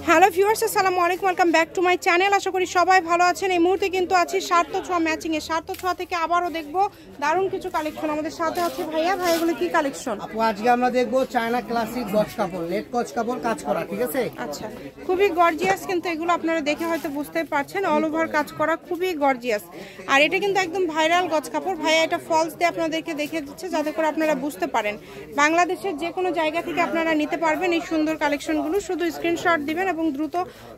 Hello viewers, আসসালামু আলাইকুম, welcome back to my channel. আশা করি সবাই ভালো আছেন। এই মুহূর্তে কিন্তু আছি সার্থ ছোঁয়া ম্যাচিংয়ে। সার্থ ছোঁয়া থেকে আবারও দেখবো দারুণ কিছু কালেকশন। আমাদের সাথে আছে ভাইয়া। ভাই এগুলো কি কালেকশন? আপু আজকে আমরা দেখবো চায়না ক্লাসিক গজ কাপড়, নেট গজ কাপড় কাজ করা, ঠিক আছে? আচ্ছা, খুবই গর্জিয়াস, কিন্তু এগুলো আপনারা দেখে হয়তো বুঝতে পারছেন অল ওভার কাজ করা, খুবই গর্জিয়াস। আর এটা কিন্তু একদম ভাইরাল গজ কাপড়। ভাইয়া এটা ফলস দিয়ে আপনাদেরকে দেখে দিচ্ছে যাতে করে আপনারা বুঝতে পারেন। বাংলাদেশের যে কোনো জায়গা থেকে আপনারা নিতে পারবেন এই সুন্দর কালেকশনগুলো। শুধু স্ক্রিনশট দিবেন এবং দ্রুত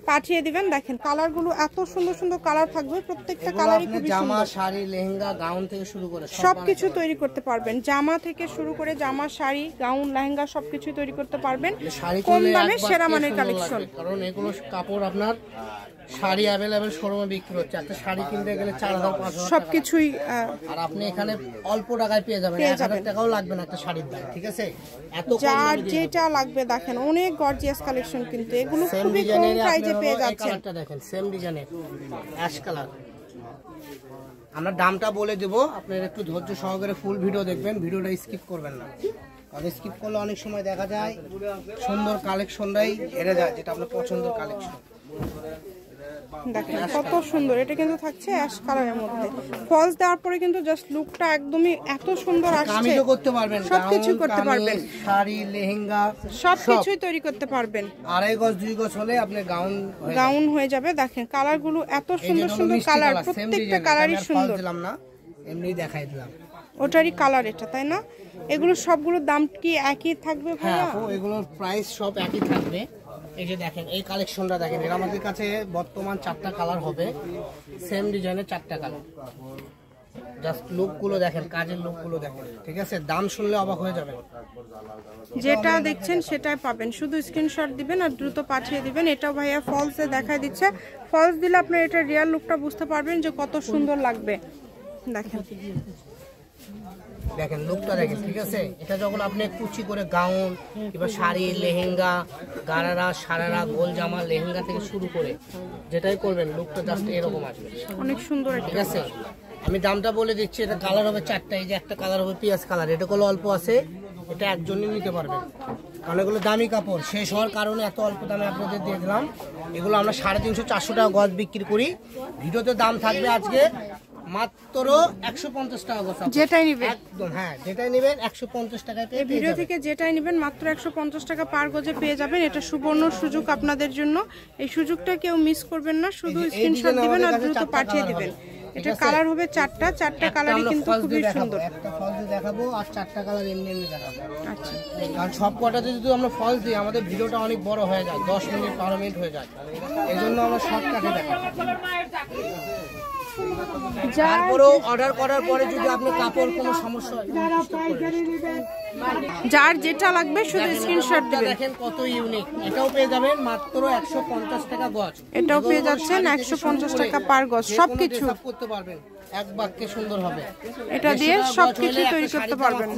পাঠিয়ে দিবেন। দেখেন কালারগুলো এত সুন্দর সুন্দর কালার থাকবে, প্রত্যেকটা কালারই খুবই জামা, সুন্দর। শাড়ি, লেহেঙ্গা, গাউন থেকে শুরু করে সবকিছু তৈরি করতে পারবেন। জামা থেকে শুরু করে জামা, শাড়ি, গাউন, লেহেঙ্গা সবকিছু তৈরি করতে পারবেন। কম দামে সেরা মানের কালেকশন। কারণ এগুলো কাপড় আপনার শাড়ি অ্যাভেলেবেল শোরুমে বিক্রি হচ্ছে। একটা শাড়ি কিনতে গেলে 4,000-5,000 সবকিছুই। আর আপনি এখানে অল্প টাকায় পেয়ে যাবেন, 1,000 টাকাও লাগবে না একটা শাড়ির দাম, ঠিক আছে? এত যার যেটা লাগবে দেখেন, অনেক গর্জিয়াস কালেকশন, কিন্তু এগুলো খুবই কম প্রাইসে পেয়ে যাচ্ছেন। কালারটা দেখেন, সেম ডিজাইনের অ্যাশ কালার। আমরা দামটা বলে দেবো, আপনারা একটু ধৈর্য সহকারে ফুল ভিডিও দেখবেন, ভিডিওটা স্কিপ করবেন না। কারণ স্কিপ করলে অনেক সময় দেখা যায় সুন্দর কালেকশনটাই হেরে যায়, যেটা আপনার পছন্দের কালেকশন। দেখেন কত সুন্দর, এটা কিন্তু থাকছে অ্যাশ কালারের মধ্যে। ফলস দেওয়ার পরে কিন্তু জাস্ট লুকটা একদমই এত সুন্দর আসছে। কামিজও করতে পারবেন, সবকিছু করতে পারবেন, শাড়ি, লেহেঙ্গা সবকিছুই তৈরি করতে পারবেন। 2.5 গজ 2 গজ হলে আপনি গাউন হয়ে যাবে। দেখেন কালারগুলো এত সুন্দর সুন্দর কালার, প্রত্যেকটা কালারই সুন্দর। দিলাম না, এমনি দেখাই দিলাম। ওটারই কালার এটা, তাই না? এগুলো সবগুলোর দাম কি একই থাকবে ভাইয়া? হ্যাঁ আপু, এগুলোর প্রাইস সব একই থাকবে। এই যে দেখেন এই কালেকশনটা দেখেন, এর আমাদের কাছে বর্তমান 4টা কালার হবে, সেম ডিজাইনের 4টা কালার। জাস্ট লুকগুলো দেখেন, কাজের লুকগুলো দেখেন, ঠিক আছে? দাম শুনলে অবাক হয়ে যাবেন। যেটা দেখছেন সেটাই পাবেন, শুধু স্ক্রিনশট দিবেন আর দ্রুত পাঠিয়ে দিবেন। এটাও ভাইয়া ফলসে দেখাই দিচ্ছে। ফলস দিলে আপনি এটা রিয়েল লুকটা বুঝতে পারবেন যে কত সুন্দর লাগবে। দেখেন দেখেন লুকটা দেখেন, ঠিক আছে? এটা যখন আপনি কুচি করে গাউন কিংবা শাড়ি, লেহেঙ্গা, গারারা, সারারা, গোল জামা, লেহেঙ্গা থেকে শুরু করে যেটাই করবেন, লুকটা জাস্ট এরকম আসবে, অনেক সুন্দর, ঠিক আছে? আমি দামটা বলে দিচ্ছি, এটা কালার হবে 4টা। এই যে একটা কালার হবে পিঁয়াজ কালার, এটা কোনো অল্প আছে, এটা একজনই নিতে পারবেন। কারণ এগুলো দামি কাপড়, শেষ হওয়ার কারণে এত অল্প দামে আপনাদের দিয়ে দিলাম। এগুলো আমরা 350-400 টাকা গজ বিক্রি করি। ভিডিওতে দাম থাকবে আজকে মাত্র 150 টাকা গজ। যেটাই নেবেন একদম, হ্যাঁ যেটাই নেবেন 150 টাকায় পেয়ে যাবেন। ভিডিও থেকে যেটাই নেবেন মাত্র 150 টাকা পার গজে পেয়ে যাবেন। এটা সুবর্ণ সুযোগ আপনাদের জন্য, এই সুযোগটা কেউ মিস করবেন না। শুধু স্ক্রিনশট দিবেন আর দ্রুত পাঠিয়ে দিবেন। এটা কালার হবে 4টা কালারই কিন্তু খুবই সুন্দর। একটা ফলস দেখাবো আর 4টা কালার এমনি দেখাবো। আচ্ছা, কারণ সব কটাতে যদি আমরা ফলস দিই আমাদের ভিডিওটা অনেক বড় হয়ে যায়, 10 মিনিট 12 মিনিট হয়ে যায়। এই জন্য আমরা শর্টকাটে দেখাবো। তারপরেও অর্ডার করার পরে যদি আপনি কাপড় কোনো সমস্যা হয়, যার যেটা লাগবে শুধু স্ক্রিনশট দিবেন। দেখেন কত ইউনিক, এটাও পেয়ে যাবেন মাত্র 150 টাকা গজ। এটাও পেয়ে যাচ্ছেন 150 টাকা পার গজ। সবকিছু করতে পারবেন, এক বাক্যে সুন্দর হবে। এটা দিয়ে সবকিছু তৈরি করতে পারবেন।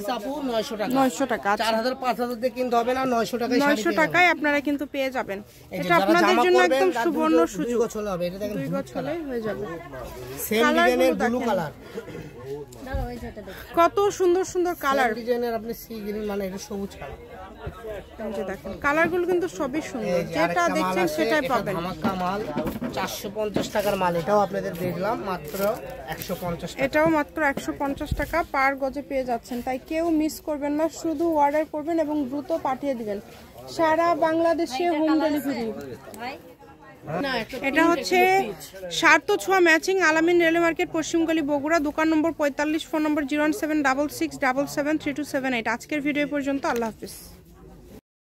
900 টাকা 4,000-5,000 দিয়ে কিনতে হবে না, 900 টাকায় 900 টাকায় আপনারা কিন্তু পেয়ে যাবেন। এটা আপনাদের জন্য একদম সুবর্ণ সুযোগ। 2 গজ হলে হবে, এটা দেখেন 2 গজ হলেই হয়ে যাবে। সেম ডিজাইনের ব্লু কালার, কত সুন্দর সুন্দর কালার ডিজাইনের। আপনি সি গ্রিন মানে এটা সবুজ কালার। এই যে দেখেন কালারগুলো কিন্তু সবই সুন্দর, যেটা দেখছেন সেটাই পাবেন। ধামাকা মাল 450 টাকার মাল, এটাও আপনাদের দিয়ে দিলাম মাত্র 150 টাকা। এটাও মাত্র 150 টাকা পার গজে পেয়ে যাচ্ছেন। তাই কেউ মিস করবেন না, শুধু অর্ডার করবেন এবং দ্রুত পাঠিয়ে দিবেন। সারা বাংলাদেশে হোম ডেলিভারি। এটা হচ্ছে সার্থ ছোঁয়া ম্যাচিং, আলামিন রেলওয়ে মার্কেট, পশ্চিমগলি, বগুড়া। দোকান নম্বর 45, ফোন নম্বর 01766773278। আজকের ভিডিও পর্যন্ত, আল্লাহ হাফিজ।